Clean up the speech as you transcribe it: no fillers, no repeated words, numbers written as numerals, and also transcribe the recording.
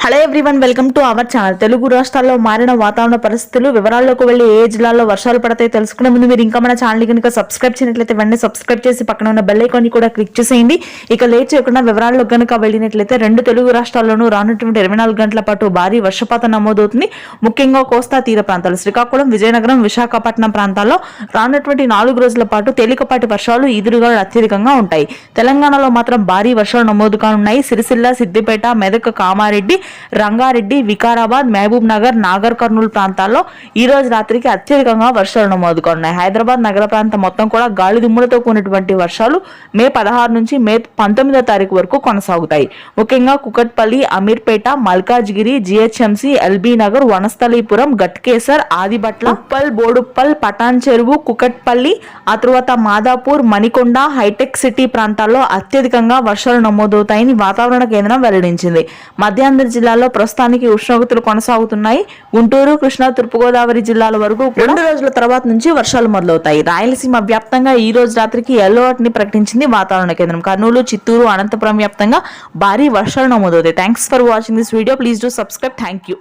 Hello everyone, welcome to our channel. Telugu రాష్ట్రాల్లో మారిన వాతావరణ పరిస్థితులు వివరాల్లోకి వెళ్లి ఏ జిల్లాల్లో వర్షాలు పడతాయి తెలుసుకునే ముందు మీరు ఇంకా మన ఛానల్ కనుక సబ్స్క్రైబ్ చేయనట్లయితే వెంటనే సబ్స్క్రైబ్ చేసి పక్కన ఉన్న బెల్ ఐకాన్ ని కూడా క్లిక్ చేసేయండి. ఇక లేట్ చేయకుండా వివరాల్లో కనుక వెళ్ళినట్లయితే రెండు తెలుగు రాష్ట్రాల్లోనూ రానున్నటువంటి 24 గంటల పాటు భారీ వర్షపాతం నమోదవుతుంది. ముఖ్యంగా కోస్తా తీర ప్రాంతాలు శ్రీకాకుళం, విజయనగరం, విశాఖపట్నం ప్రాంతాల్లో రానున్నటువంటి 4 రోజుల పాటు తేలికపాటి వర్షాలు ఈదురుగాలు అత్యధికంగా ఉంటాయి. తెలంగాణలో మాత్రం భారీ వర్షాలు నమోదు కానున్నాయి. సిరిసిల్ల, సిద్దిపేట, మెదక్, కామారెడ్డి, రంగారెడ్డి, వికారాబాద్, మహబూబ్ నగర్, నాగర్ కర్నూలు ప్రాంతాల్లో ఈ రోజు రాత్రికి అత్యధికంగా వర్షాలు నమోదు కానున్నాయి. హైదరాబాద్ నగర ప్రాంతం మొత్తం కూడా గాలి దుమ్ములతో కూడినటువంటి వర్షాలు మే 16 నుంచి మే 19వ తారీఖు వరకు కొనసాగుతాయి. ముఖ్యంగా కుకట్పల్లి, అమీర్పేట, మల్కాజ్గిరి, జిహెచ్ఎంసి, ఎల్బీ నగర్, వనస్థలీపురం, గట్కేసర్, ఆదిబట్ల, ఉప్పల్, బోడుప్పల్, పటాన్ చెరువు, కుకట్పల్లి, ఆ తర్వాత మాదాపూర్, మణికొండ, హైటెక్ సిటీ ప్రాంతాల్లో అత్యధికంగా వర్షాలు నమోదవుతాయని వాతావరణ కేంద్రం వెల్లడించింది. మధ్యాంధ్ర జిల్లాలో ప్రస్తుతానికి ఉష్ణోగ్రతలు కొనసాగుతున్నాయి. గుంటూరు, కృష్ణా, తూర్పుగోదావరి జిల్లాల వరకు 2 రోజుల తర్వాత నుంచి వర్షాలు మొదలవుతాయి. రాయలసీమ వ్యాప్తంగా ఈ రోజు రాత్రికి ఎల్లో అలర్ట్ ని ప్రకటించింది వాతావరణ కేంద్రం. కర్నూలు, చిత్తూరు, అనంతపురం వ్యాప్తంగా భారీ వర్షాలు నమోదవుతాయి. Thanks for watching this video. Please do subscribe. Thank you.